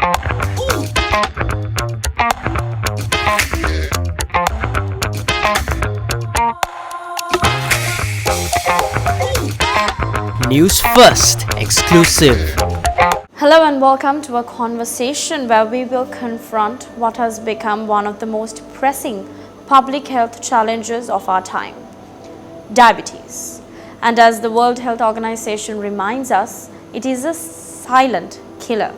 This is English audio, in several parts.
News First exclusive. Hello and welcome to a conversation where we will confront what has become one of the most pressing public health challenges of our time: diabetes. And as the World Health Organization reminds us, it is a silent killer.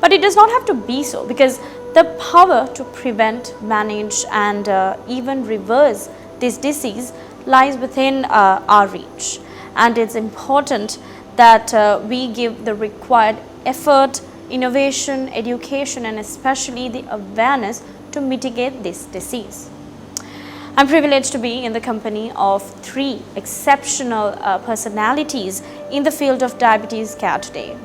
But it does not have to be so, because the power to prevent, manage and even reverse this disease lies within our reach. And it's important that we give the required effort, innovation, education and especially the awareness to mitigate this disease. I'm privileged to be in the company of three exceptional personalities in the field of diabetes care today.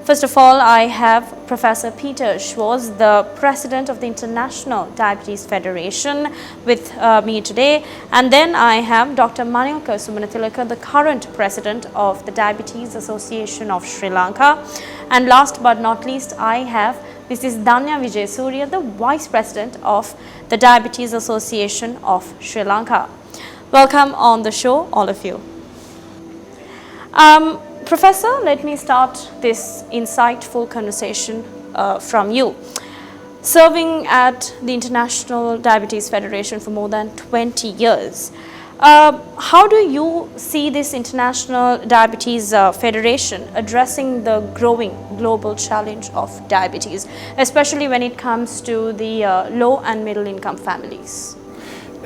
First of all, I have Professor Peter Schwarz, the President of the International Diabetes Federation, with me today. And then I have Dr. Lanka, the current President of the Diabetes Association of Sri Lanka. And last but not least, I have Mrs. Danya Vijay Surya, the Vice President of the Diabetes Association of Sri Lanka. Welcome on the show, all of you. Professor, let me start this insightful conversation from you. Serving at the International Diabetes Federation for more than 20 years, how do you see this International Diabetes Federation addressing the growing global challenge of diabetes, especially when it comes to the low and middle income families?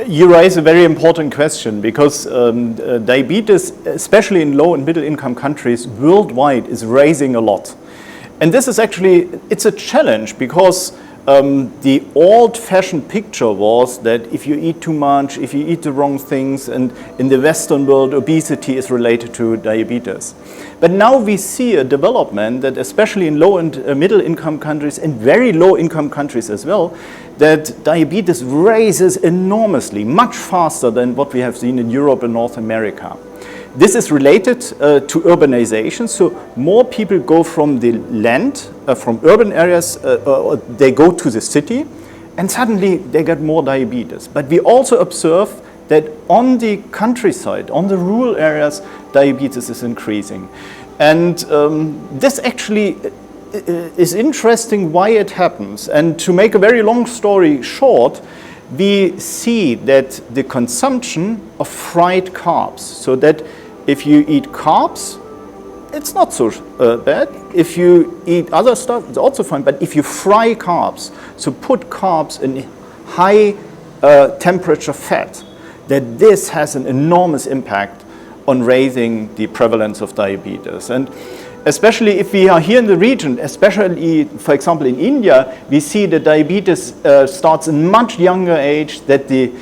You raise a very important question, because diabetes, especially in low and middle income countries worldwide, is rising a lot. And this is actually, it's a challenge, because the old-fashioned picture was that if you eat too much, if you eat the wrong things, and in the Western world obesity is related to diabetes. But now we see a development that, especially in low and middle income countries and very low income countries as well, that diabetes rises enormously, much faster than what we have seen in Europe and North America. This is related to urbanization, so more people go from the land, from urban areas, they go to the city, and suddenly they get more diabetes. But we also observe that on the countryside, on the rural areas, diabetes is increasing. And this actually is interesting why it happens. And to make a very long story short, we see that the consumption of fried carbs, so that if you eat carbs, it's not so bad. If you eat other stuff, it's also fine. But if you fry carbs, so put carbs in high temperature fat, that this has an enormous impact on raising the prevalence of diabetes. And especially if we are here in the region, especially, for example, in India, we see that diabetes starts in much younger age, that the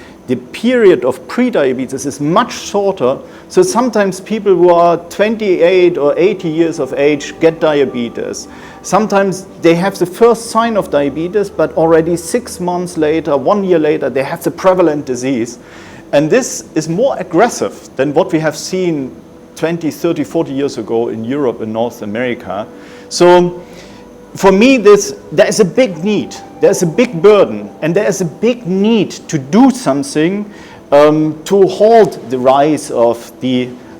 period of pre-diabetes is much shorter. So sometimes people who are 28 or 80 years of age get diabetes. Sometimes they have the first sign of diabetes, but already 6 months later, 1 year later, they have the prevalent disease. And this is more aggressive than what we have seen 20, 30, 40 years ago in Europe and North America. So for me, there is a big need, there's a big burden, and there is a big need to do something to halt the rise of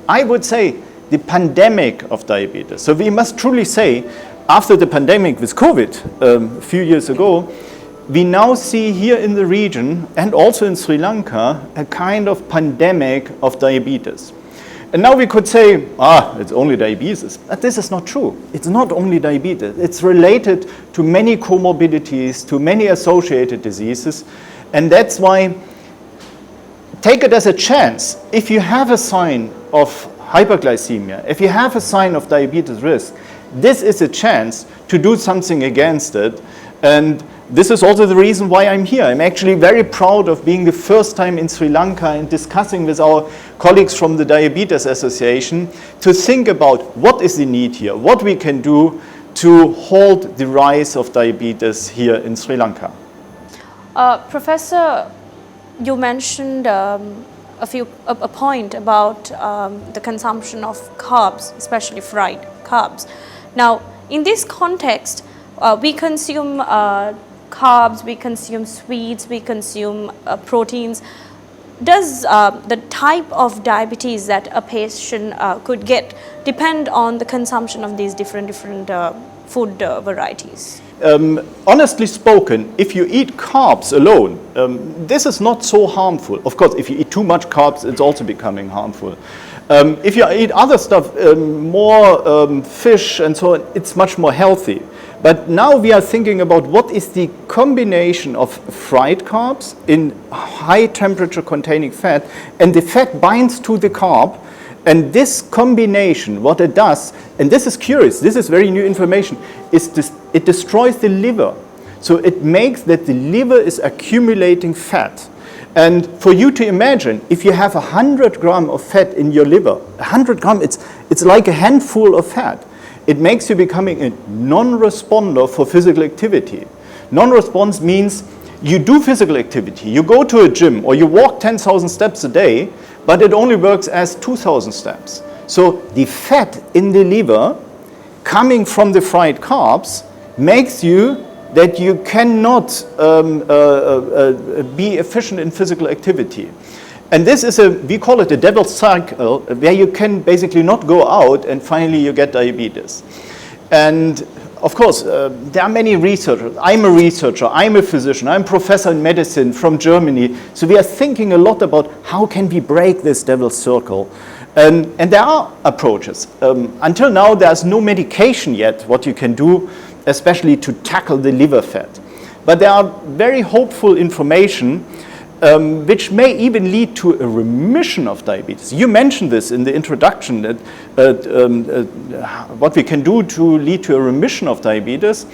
I would say, the pandemic of diabetes. So we must truly say, after the pandemic with COVID a few years ago, we now see here in the region and also in Sri Lanka a kind of pandemic of diabetes. And now we could say, it's only diabetes. But this is not true. It's not only diabetes. It's related to many comorbidities, to many associated diseases. And that's why, take it as a chance. If you have a sign of hyperglycemia, if you have a sign of diabetes risk, this is a chance to do something against it. And this is also the reason why I'm here. I'm actually very proud of being the first time in Sri Lanka and discussing with our colleagues from the Diabetes Association to think about what is the need here, what we can do to halt the rise of diabetes here in Sri Lanka. Professor, you mentioned a point about the consumption of carbs, especially fried carbs. Now, in this context, We consume carbs, we consume sweets, we consume proteins. Does the type of diabetes that a patient could get depend on the consumption of these different food varieties? Honestly spoken, if you eat carbs alone, this is not so harmful. Of course, if you eat too much carbs, it's also becoming harmful. If you eat other stuff, more fish and so on, it's much more healthy. But now we are thinking about what is the combination of fried carbs in high temperature containing fat, and the fat binds to the carb. And this combination, what it does, and this is curious, this is very new information, is it destroys the liver. So it makes that the liver is accumulating fat. And for you to imagine, if you have 100 grams of fat in your liver, 100 grams, it's like a handful of fat. It makes you becoming a non-responder for physical activity. Non-response means you do physical activity, you go to a gym or you walk 10,000 steps a day, but it only works as 2,000 steps. So the fat in the liver coming from the fried carbs makes you that you cannot be efficient in physical activity. And this is we call it a devil's cycle, where you can basically not go out and finally you get diabetes. And of course, there are many researchers. I'm a researcher, I'm a physician, I'm a professor in medicine from Germany. So we are thinking a lot about how can we break this devil's circle. And there are approaches. Until now, there's no medication yet what you can do, especially to tackle the liver fat. But there are very hopeful information which may even lead to a remission of diabetes. You mentioned this in the introduction, that what we can do to lead to a remission of diabetes.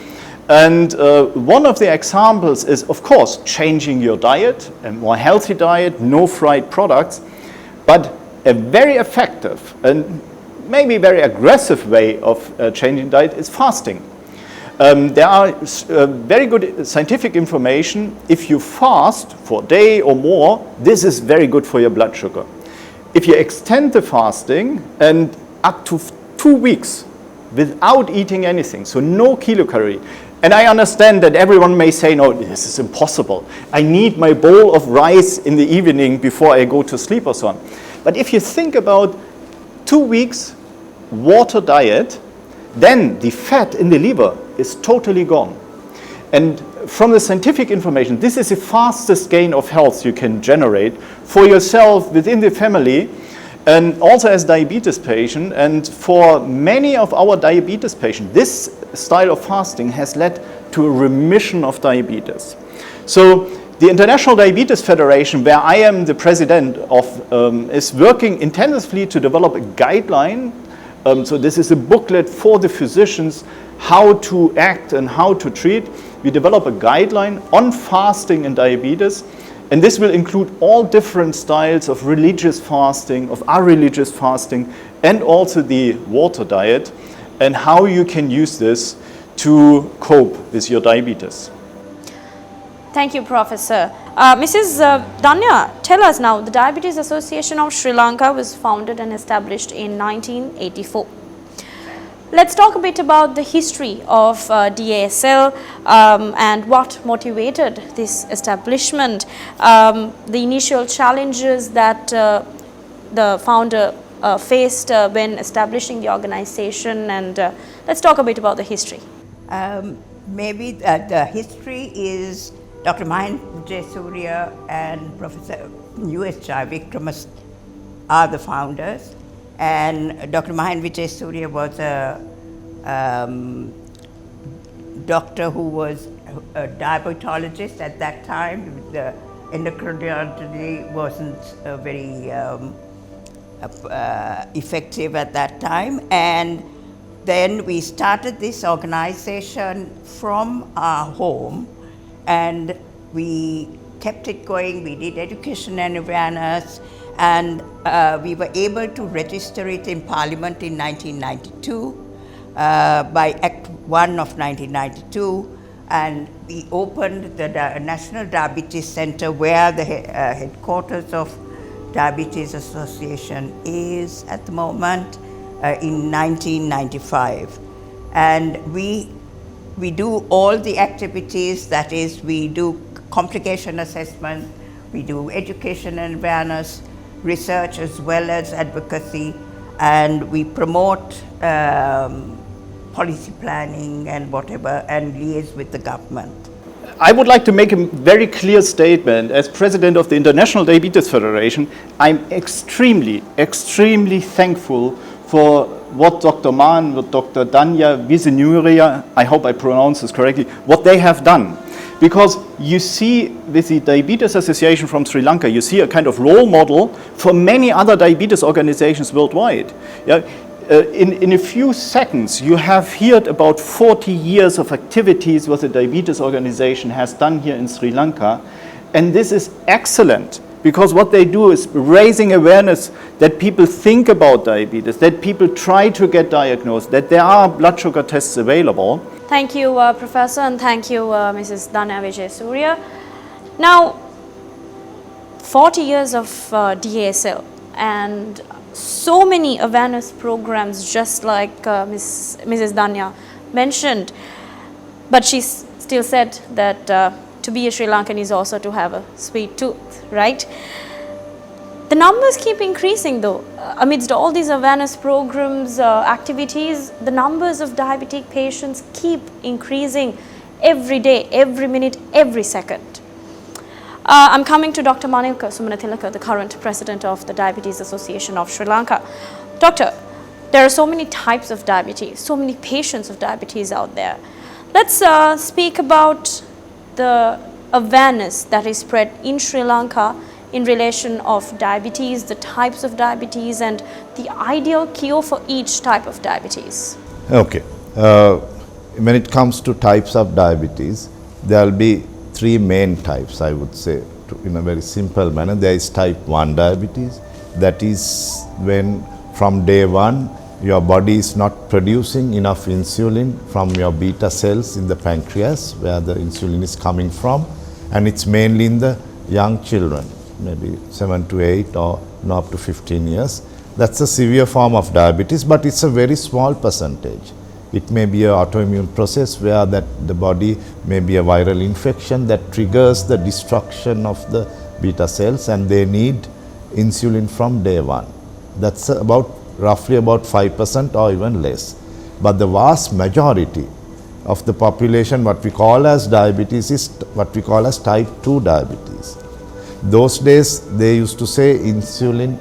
And one of the examples is, of course, changing your diet, a more healthy diet, no fried products, but a very effective and maybe very aggressive way of changing diet is fasting. There are very good scientific information. If you fast for a day or more, this is very good for your blood sugar. If you extend the fasting and up to 2 weeks without eating anything, so no kilocalorie, and I understand that everyone may say, no, this is impossible. I need my bowl of rice in the evening before I go to sleep or so on. But if you think about 2 weeks water diet, then the fat in the liver is totally gone. And from the scientific information, this is the fastest gain of health you can generate for yourself within the family, and also as diabetes patient. And for many of our diabetes patients, this style of fasting has led to a remission of diabetes. So the International Diabetes Federation, where I am the president of, is working intensively to develop a guideline. So this is a booklet for the physicians, how to act and how to treat. We develop a guideline on fasting and diabetes, and this will include all different styles of religious fasting, of irreligious fasting, and also the water diet, and how you can use this to cope with your diabetes. Thank you, Professor. Mrs. Danya, tell us now, the Diabetes Association of Sri Lanka was founded and established in 1984. Let's talk a bit about the history of DASL and what motivated this establishment, the initial challenges that the founder faced when establishing the organization, and let's talk a bit about the history. Maybe the history is Dr. Mahin Vijayasuriya and Professor U.S. Vikramas are the founders, and Dr. Mahin Vijayasuriya was a doctor who was a diabetologist at that time. The endocrinology wasn't very effective at that time, and then we started this organization from our home, and we kept it going. We did education and awareness, and we were able to register it in Parliament in 1992 by Act 1 of 1992, and we opened the National Diabetes Center, where the headquarters of Diabetes Association is at the moment, in 1995. And we we do all the activities, that is, we do complication assessment, we do education and awareness, research as well as advocacy, and we promote policy planning and whatever, and liaise with the government. I would like to make a very clear statement. As president of the International Diabetes Federation, I'm extremely, extremely thankful for what Dr. Mann, what Dr. Danya Visenuria, I hope I pronounce this correctly, what they have done. Because you see with the Diabetes Association from Sri Lanka, you see a kind of role model for many other diabetes organizations worldwide. Yeah? In a few seconds, you have heard about 40 years of activities what the diabetes organization has done here in Sri Lanka. And this is excellent, because what they do is raising awareness that people think about diabetes, that people try to get diagnosed, that there are blood sugar tests available. Thank you, Professor, and thank you, Mrs. Danya Vijayasuriya. Now, 40 years of DASL and so many awareness programs, just like Mrs. Danya mentioned, but she still said that to be a Sri Lankan is also to have a sweet tooth, right? The numbers keep increasing though. Amidst all these awareness programs, activities, the numbers of diabetic patients keep increasing every day, every minute, every second. I'm coming to Dr. Manilka Sumanathilaka, the current president of the Diabetes Association of Sri Lanka. Doctor, there are so many types of diabetes, so many patients of diabetes out there. Let's speak about the awareness that is spread in Sri Lanka in relation of diabetes, the types of diabetes, and the ideal cure for each type of diabetes. Okay. When it comes to types of diabetes, there will be three main types, I would say, in a very simple manner. There is type 1 diabetes. That is when from day one your body is not producing enough insulin from your beta cells in the pancreas, where the insulin is coming from, and it's mainly in the young children, maybe 7 to 8 or up to 15 years. That's a severe form of diabetes, but it's a very small percentage. It may be an autoimmune process where that the body may be a viral infection that triggers the destruction of the beta cells, and they need insulin from day one. That's roughly about 5% or even less. But the vast majority of the population, what we call as diabetes, is what we call as type 2 diabetes. Those days they used to say insulin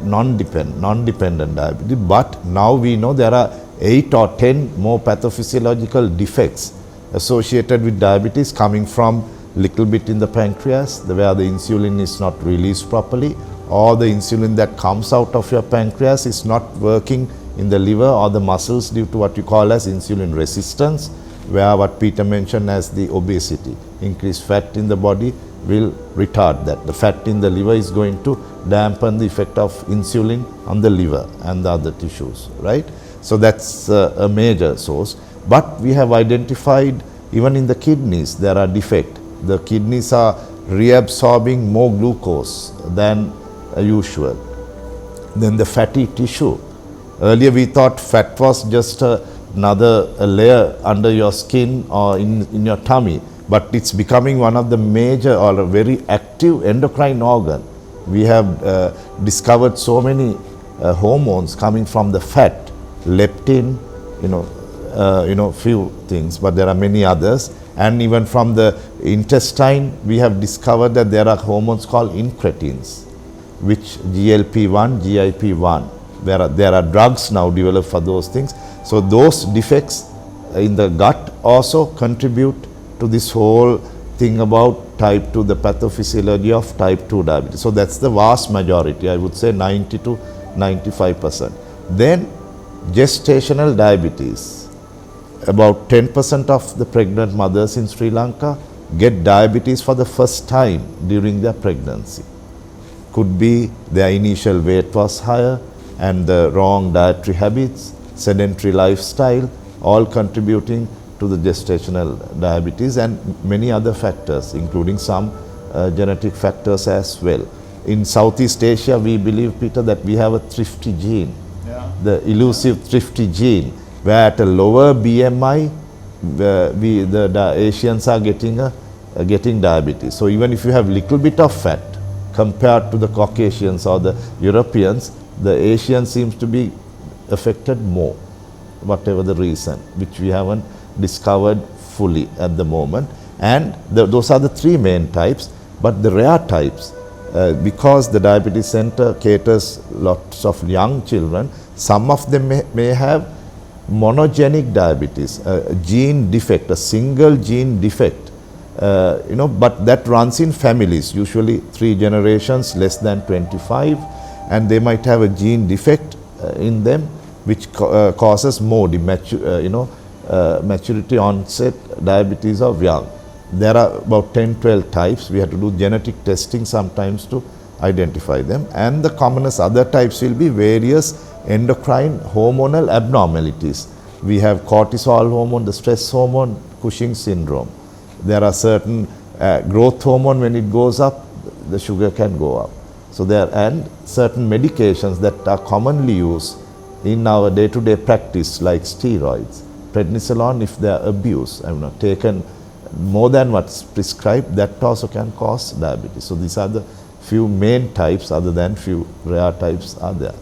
non-dependent diabetes, but now we know there are 8 or 10 more pathophysiological defects associated with diabetes, coming from little bit in the pancreas where the insulin is not released properly, or the insulin that comes out of your pancreas is not working in the liver or the muscles due to what you call as insulin resistance, where what Peter mentioned as the obesity, increased fat in the body will retard that. The fat in the liver is going to dampen the effect of insulin on the liver and the other tissues, right? So that's a major source. But we have identified even in the kidneys there are defects. The kidneys are reabsorbing more glucose than usual. Then the fatty tissue. Earlier we thought fat was just another layer under your skin or in your tummy, but it's becoming one of the major or a very active endocrine organ. We have discovered so many hormones coming from the fat, leptin, few things, but there are many others. And even from the intestine, we have discovered that there are hormones called incretins, which GLP-1, GIP-1. There are drugs now developed for those things. So those defects in the gut also contribute to this whole thing about type 2, the pathophysiology of type 2 diabetes. So that's the vast majority, I would say 90 to 95%. Then gestational diabetes. About 10% of the pregnant mothers in Sri Lanka get diabetes for the first time during their pregnancy. Could be their initial weight was higher and the wrong dietary habits, sedentary lifestyle, all contributing to the gestational diabetes, and many other factors, including some genetic factors as well. In Southeast Asia, we believe, Peter, that we have a thrifty gene, the elusive thrifty gene, where at a lower BMI, the Asians are getting diabetes. So even if you have little bit of fat compared to the Caucasians or the Europeans, the Asian seems to be affected more, whatever the reason, which we haven't discovered fully at the moment. And those are the three main types. But the rare types, because the diabetes center caters lots of young children, some of them may have monogenic diabetes, a gene defect, a single gene defect, but that runs in families, usually 3 generations, less than 25, and they might have a gene defect in them, which causes more maturity onset diabetes of young. There are about 10-12 types. We have to do genetic testing sometimes to identify them. And the commonest other types will be various endocrine hormonal abnormalities. We have cortisol hormone, the stress hormone, Cushing syndrome. There are certain growth hormone, when it goes up, the sugar can go up. So and certain medications that are commonly used in our day-to-day practice, like steroids, prednisolone, if they are abused, taken more than what's prescribed, that also can cause diabetes. So these are the few main types, other than few rare types are there.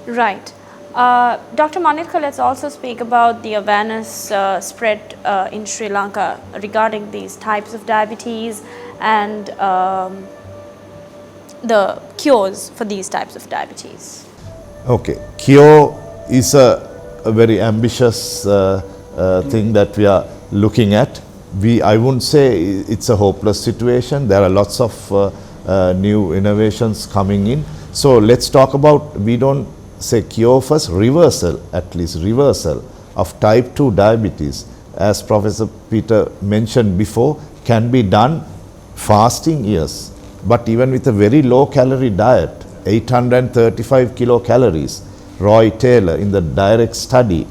Right. Dr. Manilka, let's also speak about the awareness spread in Sri Lanka regarding these types of diabetes and the cures for these types of diabetes. Okay, cure is a very ambitious thing that we are looking at. I wouldn't say it's a hopeless situation. There are lots of new innovations coming in. So let's talk about, we don't say cure first, reversal, at least reversal of type 2 diabetes, as Professor Peter mentioned before, can be done fasting, yes. But even with a very low calorie diet, 835 kilocalories, Roy Taylor in the direct study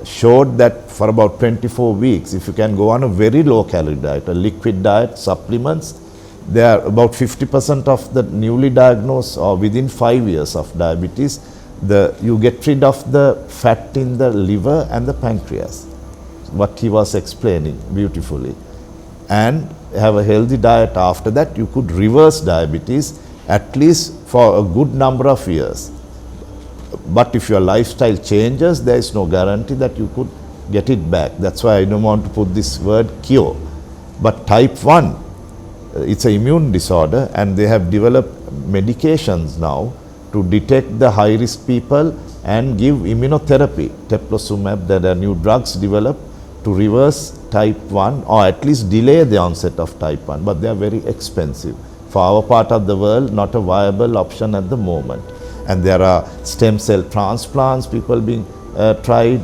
showed that for about 24 weeks, if you can go on a very low calorie diet, a liquid diet, supplements, there are about 50% of the newly diagnosed or within 5 years of diabetes, you get rid of the fat in the liver and the pancreas, what he was explaining beautifully, and have a healthy diet after that. You could reverse diabetes at least for a good number of years. But if your lifestyle changes, there is no guarantee that you could get it back. That's why I don't want to put this word cure. But type 1, it's an immune disorder, and they have developed medications now to detect the high risk people and give immunotherapy, teplosumab. There are new drugs developed to reverse type 1 or at least delay the onset of type 1, but they are very expensive. For our part of the world, not a viable option at the moment. And there are stem cell transplants, people being tried,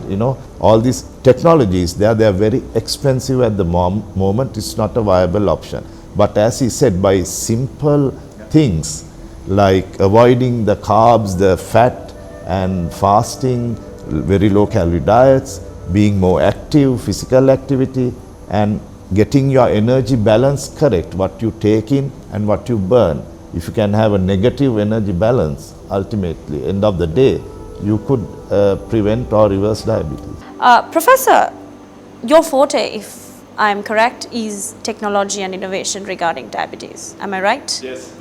all these technologies, they are very expensive at the moment. It's not a viable option. But as he said, by simple things like avoiding the carbs, the fat, and fasting, very low calorie diets, being more active, physical activity, and getting your energy balance correct, what you take in and what you burn. If you can have a negative energy balance, ultimately, end of the day, you could prevent or reverse diabetes. Professor, your forte, if I am correct, is technology and innovation regarding diabetes. Am I right? Yes.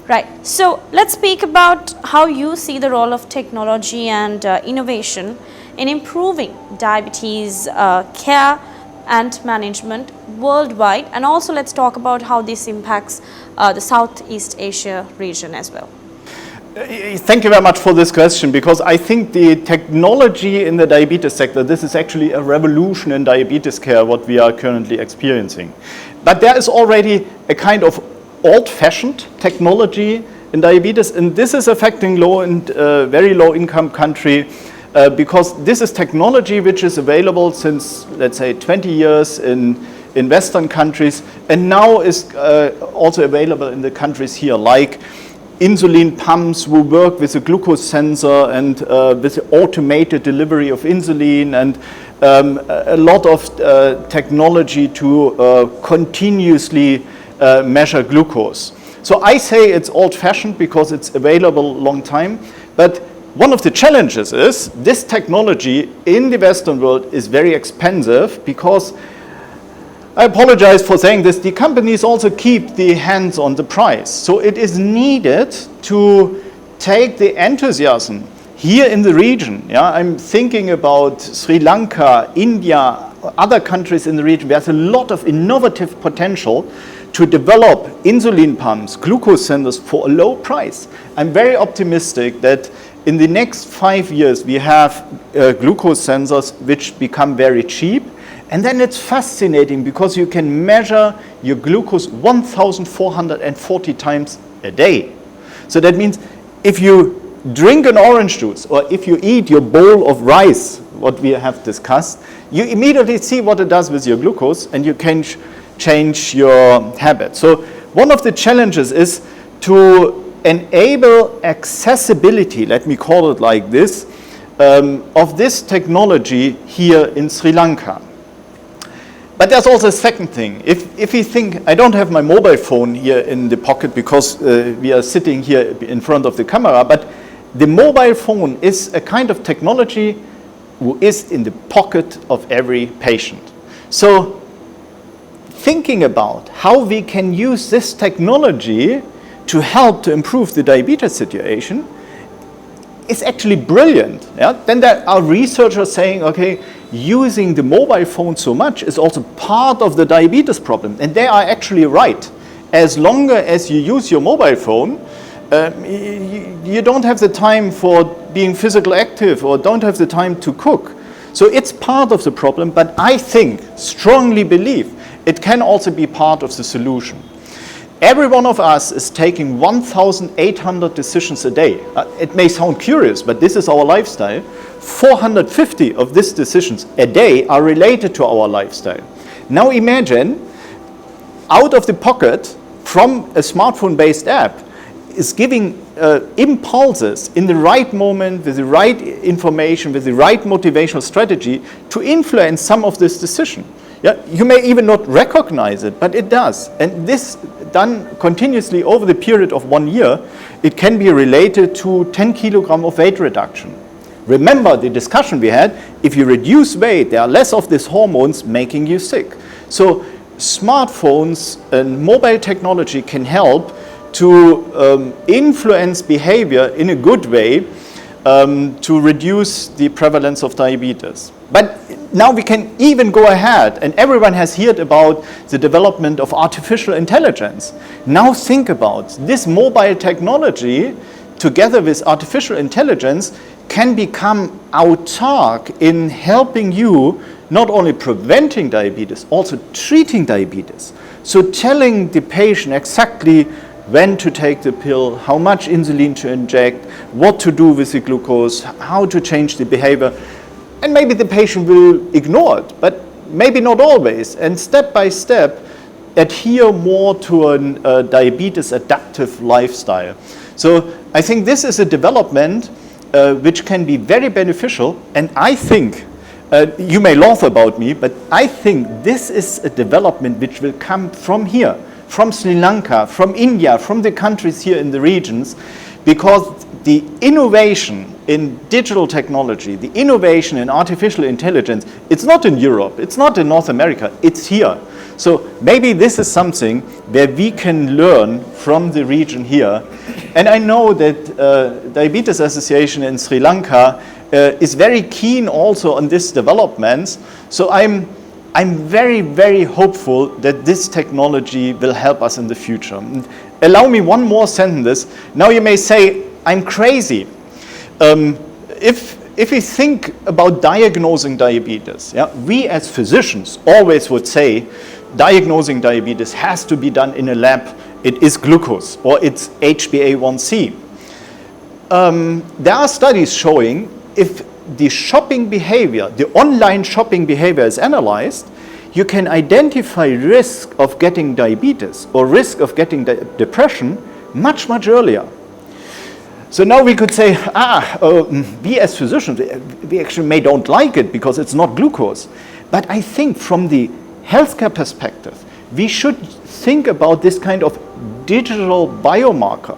Right. So let's speak about how you see the role of technology and innovation in improving diabetes care and management worldwide, and also let's talk about how this impacts the Southeast Asia region as well. Thank you very much for this question, because I think the technology in the diabetes sector, this is actually a revolution in diabetes care, what we are currently experiencing. But there is already a kind of old-fashioned technology in diabetes, and this is affecting low and very low-income country, because this is technology which is available since, let's say, 20 years in Western countries, and now is also available in the countries here, like insulin pumps who work with a glucose sensor and with automated delivery of insulin, and a lot of technology to continuously measure glucose. So I say it's old-fashioned because it's available a long time, but One of the challenges is this technology in the Western world is very expensive because, I apologize for saying this, the companies also keep the hands on the price. So it is needed to take the enthusiasm here in the region. Yeah, I'm thinking about Sri Lanka, India, other countries in the region. There's a lot of innovative potential to develop insulin pumps, glucose sensors for a low price. I'm very optimistic that in the next 5 years we have glucose sensors which become very cheap. And then it's fascinating because you can measure your glucose 1,440 times a day. So that means if you drink an orange juice or if you eat your bowl of rice, what we have discussed, you immediately see what it does with your glucose and you can change your habit. So one of the challenges is to enable accessibility, let me call it like this, of this technology here in Sri Lanka. But there's also a second thing. If you think, I don't have my mobile phone here in the pocket because we are sitting here in front of the camera, but the mobile phone is a kind of technology who is in the pocket of every patient. So thinking about how we can use this technology to help to improve the diabetes situation is actually brilliant. Yeah? Then there are researchers saying, okay, using the mobile phone so much is also part of the diabetes problem. And they are actually right. As long as you use your mobile phone, you don't have the time for being physically active or don't have the time to cook. So it's part of the problem, but I think, strongly believe, it can also be part of the solution. Every one of us is taking 1,800 decisions a day. It may sound curious, but this is our lifestyle. 450 of these decisions a day are related to our lifestyle. Now imagine, out of the pocket, from a smartphone-based app, is giving impulses in the right moment, with the right information, with the right motivational strategy to influence some of this decision. Yeah, you may even not recognize it, but it does. And this done continuously over the period of 1 year, it can be related to 10 kilogram of weight reduction. Remember the discussion we had, if you reduce weight, there are less of these hormones making you sick. So smartphones and mobile technology can help to influence behavior in a good way to reduce the prevalence of diabetes. But now we can even go ahead, and everyone has heard about the development of artificial intelligence. Now think about this mobile technology together with artificial intelligence can become autark in helping you not only preventing diabetes, also treating diabetes. So telling the patient exactly when to take the pill, how much insulin to inject, what to do with the glucose, how to change the behavior. And maybe the patient will ignore it, but maybe not always. And step by step, adhere more to a diabetes adaptive lifestyle. So I think this is a development which can be very beneficial. And I think, you may laugh about me, but I think this is a development which will come from here, from Sri Lanka, from India, from the countries here in the regions, because the innovation in digital technology, the innovation in artificial intelligence, it's not in Europe, it's not in North America, it's here. So maybe this is something where we can learn from the region here. And I know that Diabetes Association in Sri Lanka is very keen also on this developments. So I'm very, very hopeful that this technology will help us in the future. And allow me one more sentence. Now you may say, I'm crazy. If we think about diagnosing diabetes, yeah, we as physicians always would say diagnosing diabetes has to be done in a lab. It is glucose or it's HbA1c. There are studies showing if the shopping behavior, the online shopping behavior is analyzed, you can identify risk of getting diabetes or risk of getting depression much, much earlier. So now we could say, we as physicians, we actually don't like it because it's not glucose. But I think from the healthcare perspective, we should think about this kind of digital biomarker.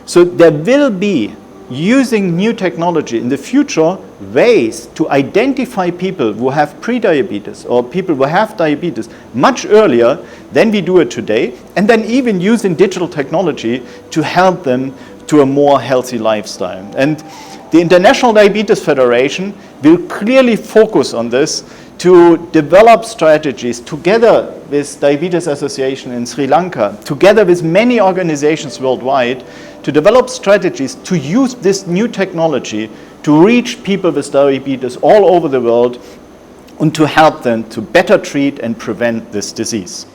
So there will be using new technology in the future, ways to identify people who have prediabetes or people who have diabetes much earlier than we do it today, and then even using digital technology to help them to a more healthy lifestyle. And the International Diabetes Federation will clearly focus on this to develop strategies together with Diabetes Association in Sri Lanka, together with many organizations worldwide, to develop strategies to use this new technology to reach people with diabetes all over the world and to help them to better treat and prevent this disease.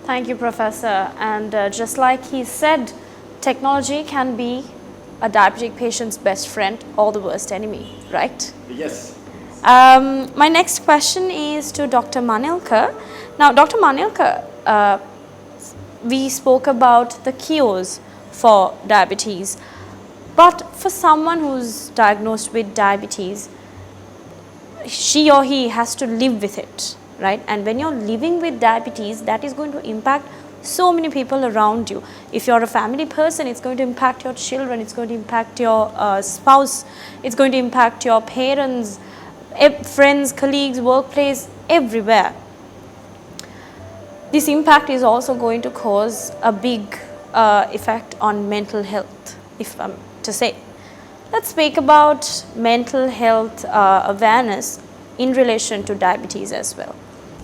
Thank you, Professor. And just like he said, technology can be a diabetic patient's best friend or the worst enemy, right? Yes. My next question is to Dr. Manilkar. Now, Dr. Manilkar, we spoke about the cures for diabetes, but for someone who's diagnosed with diabetes, she or he has to live with it, right? And when you're living with diabetes, that is going to impact so many people around you. If you're a family person, it's going to impact your children, it's going to impact your spouse, it's going to impact your parents, friends, colleagues, workplace, everywhere. This impact is also going to cause a big effect on mental health, if I'm to say. Let's speak about mental health awareness in relation to diabetes as well.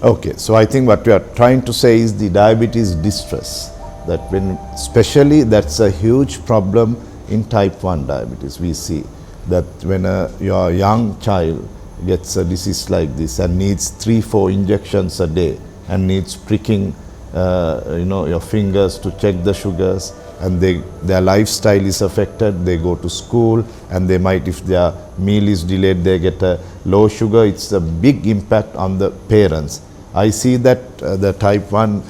Okay, so I think what we are trying to say is the diabetes distress, that when especially that's a huge problem in type 1 diabetes. We see that when your young child gets a disease like this and needs 3-4 injections a day and needs pricking your fingers to check the sugars, and their lifestyle is affected, they go to school and they might, if their meal is delayed, they get a low sugar. It's a big impact on the parents. I see that the type 1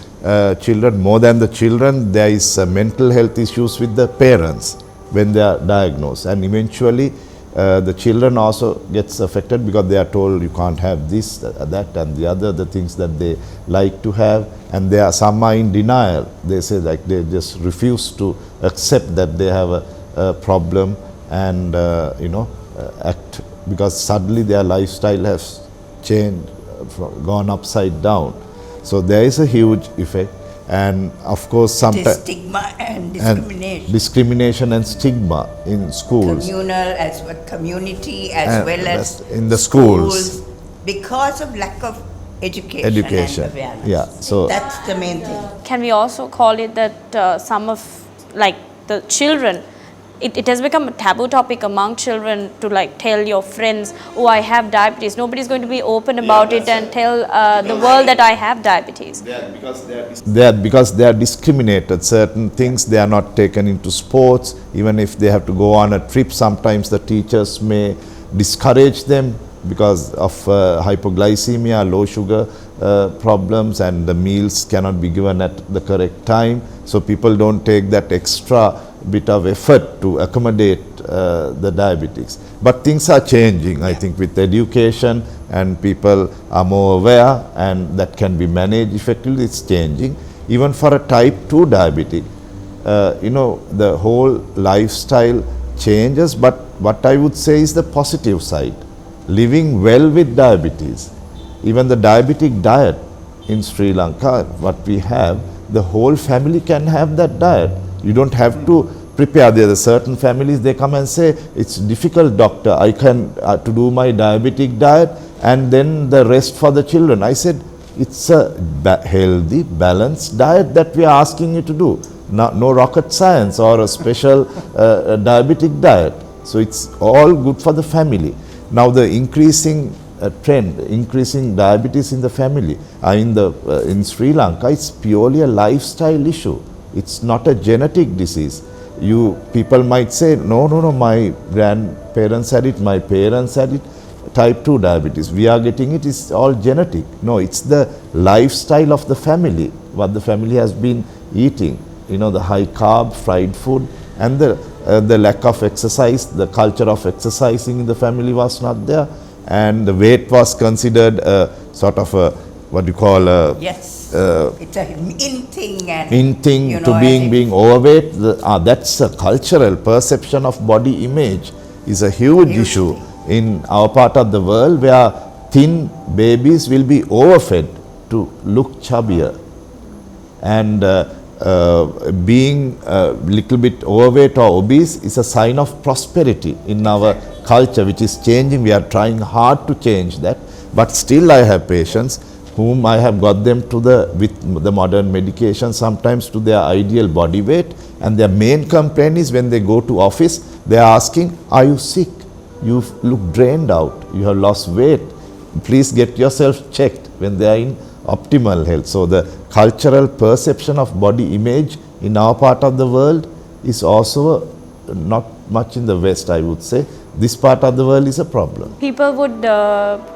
children, more than the children, there is mental health issues with the parents when they are diagnosed, and eventually the children also gets affected because they are told you can't have this, that and the other, the things that they like to have, and some are in denial. They say like they just refuse to accept that they have a problem and act, because suddenly their lifestyle has changed, gone upside down. So there is a huge effect, and of course sometimes stigma and discrimination. Discrimination and stigma in schools. Communal as well, community as well as in the schools. Because of lack of education. And awareness. Yeah, so that's the main thing. Can we also call it that some of like the children, it has become a taboo topic among children to like tell your friends, oh, I have diabetes. Nobody's going to be open about it and tell the world that I have diabetes. Because they are discriminated. Certain things they are not taken into sports. Even if they have to go on a trip, sometimes the teachers may discourage them because of hypoglycemia, low sugar problems, and the meals cannot be given at the correct time. So people don't take that extra bit of effort to accommodate the diabetics. But things are changing, I think, with education, and people are more aware, and that can be managed effectively. It's changing. Even for a type 2 diabetic, the whole lifestyle changes, but what I would say is the positive side. Living well with diabetes, even the diabetic diet in Sri Lanka, what we have, the whole family can have that diet. You don't have to prepare. There are certain families, they come and say, it's difficult, doctor, I can to do my diabetic diet and then the rest for the children. I said, it's a healthy, balanced diet that we are asking you to do. No rocket science or a special diabetic diet. So it's all good for the family. Now the increasing trend, increasing diabetes in the family, in Sri Lanka, it's purely a lifestyle issue. It's not a genetic disease. People might say, no, my grandparents had it, my parents had it, type 2 diabetes. We are getting it, it's all genetic. No, it's the lifestyle of the family, what the family has been eating. The high carb, fried food, and the lack of exercise, the culture of exercising in the family was not there, and the weight was considered sort of a what you call a Yes, it's a in thing and in thing you know, to as being if- being overweight. That's a cultural perception of body image is a huge issue in our part of the world, where thin babies will be overfed to look chubbier, and being a little bit overweight or obese is a sign of prosperity in our culture, which is changing. We are trying hard to change that, but still I have patients whom I have got them to with the modern medication sometimes to their ideal body weight, and their main complaint is when they go to office, they are asking, are you sick? You look drained out, you have lost weight, please get yourself checked, when they are in optimal health. So the cultural perception of body image in our part of the world is also not much in the West, I would say. This part of the world is a problem. People would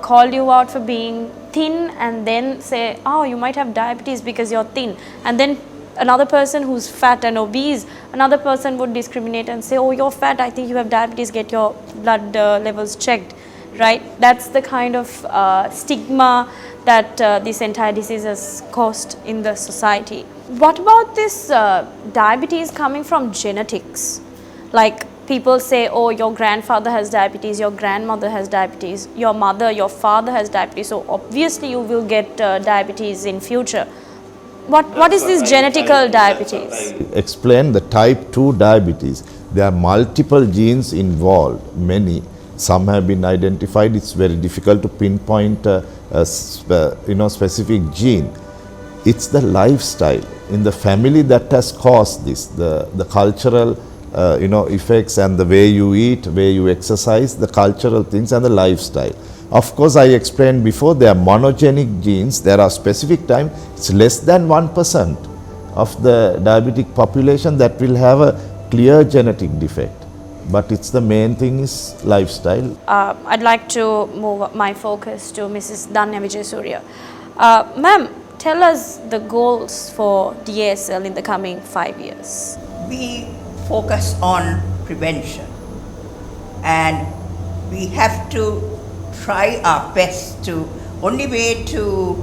call you out for being thin and then say, oh, you might have diabetes because you're thin. And then another person who's fat and obese, another person would discriminate and say, oh, you're fat, I think you have diabetes, get your blood levels checked, right? That's the kind of stigma that this entire disease has caused in the society. What about this diabetes coming from genetics? Like people say, oh, your grandfather has diabetes, your grandmother has diabetes, your mother, your father has diabetes, so obviously you will get diabetes in future. What is this genetical diabetes? Explain the type 2 diabetes. There are multiple genes involved, many. Some have been identified. It's very difficult to pinpoint a specific gene. It's the lifestyle in the family that has caused this, the cultural effects, and the way you eat, way you exercise, the cultural things and the lifestyle. Of course, I explained before, there are monogenic genes. There are specific time, it's less than 1% of the diabetic population that will have a clear genetic defect. But it's the main thing is lifestyle. I'd like to move my focus to Mrs. Danya Vijaysurya. Ma'am, tell us the goals for DASL in the coming 5 years. We focus on prevention, and we have to try our best to, only way to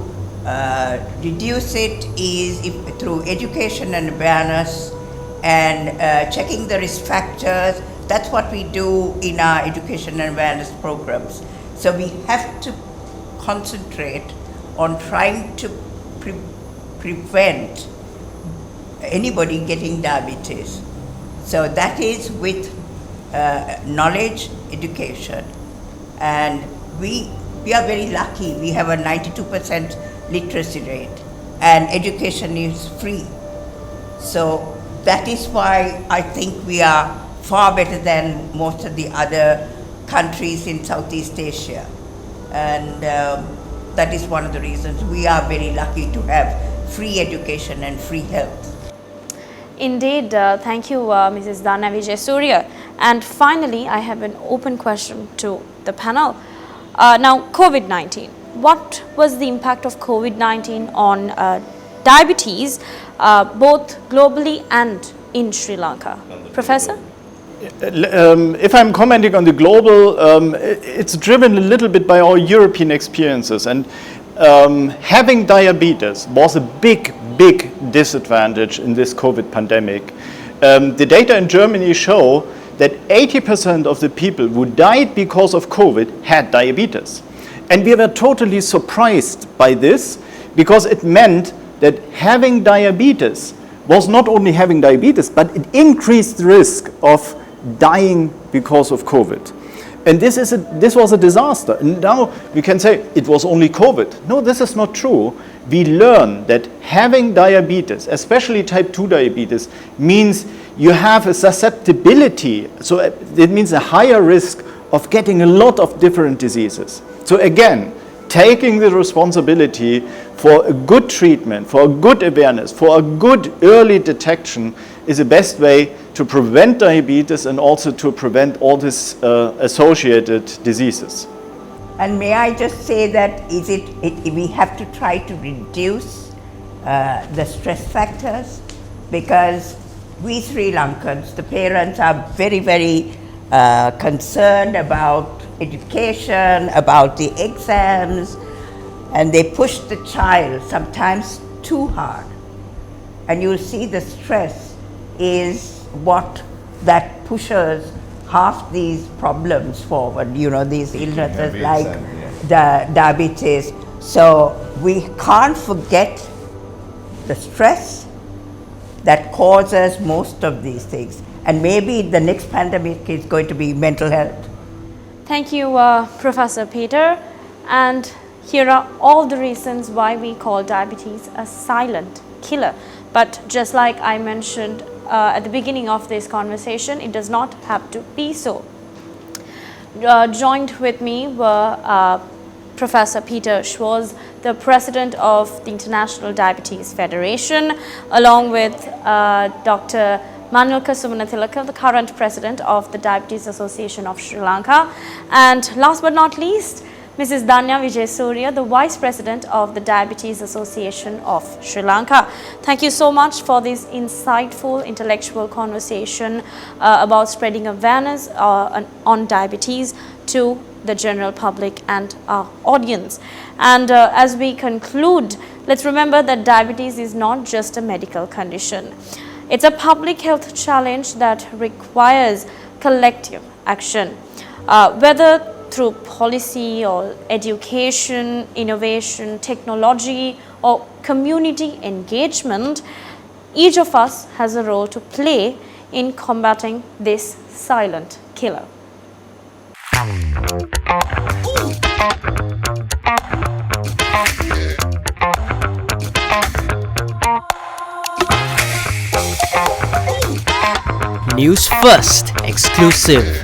reduce it is through education and awareness and checking the risk factors. That's what we do in our education and awareness programs. So we have to concentrate on trying to prevent anybody getting diabetes. So that is with knowledge, education, and we are very lucky. We have a 92% literacy rate, and education is free. So that is why I think we are far better than most of the other countries in Southeast Asia, and that is one of the reasons we are very lucky to have free education and free health. Indeed, thank you, Mrs. Danya Vijaysurya. And finally, I have an open question to the panel. Now, COVID-19. What was the impact of COVID-19 on diabetes, both globally and in Sri Lanka? Professor? If I'm commenting on the global, it's driven a little bit by our European experiences, and having diabetes was a big disadvantage in this COVID pandemic. The data in Germany show that 80% of the people who died because of COVID had diabetes. And we were totally surprised by this, because it meant that having diabetes was not only having diabetes, but it increased the risk of dying because of COVID. And this was a disaster. And now we can say it was only COVID. No, this is not true. We learn that having diabetes, especially type 2 diabetes, means you have a susceptibility. So it means a higher risk of getting a lot of different diseases. So again, taking the responsibility for a good treatment, for a good awareness, for a good early detection is the best way to prevent diabetes and also to prevent all these associated diseases. And may I just say that we have to try to reduce the stress factors, because we Sri Lankans, the parents, are very concerned about education, about the exams, and they push the child sometimes too hard. And you'll see the stress is what that pushes half these problems forward, these illnesses like the diabetes. So we can't forget the stress that causes most of these things. And maybe the next pandemic is going to be mental health. Thank you, Professor Peter. And here are all the reasons why we call diabetes a silent killer. But just like I mentioned at the beginning of this conversation, it does not have to be so. Joined with me were Professor Peter Schwarz, the President of the International Diabetes Federation, along with Dr. Manulka Sumanathilakan, the current President of the Diabetes Association of Sri Lanka, and last but not least, Mrs. Danya Vijay Surya, the Vice President of the Diabetes Association of Sri Lanka. Thank you so much for this insightful intellectual conversation about spreading awareness on diabetes to the general public and our audience. And as we conclude, let's remember that diabetes is not just a medical condition. It's a public health challenge that requires collective action, whether through policy or education, innovation, technology, or community engagement. Each of us has a role to play in combating this silent killer. News First exclusive.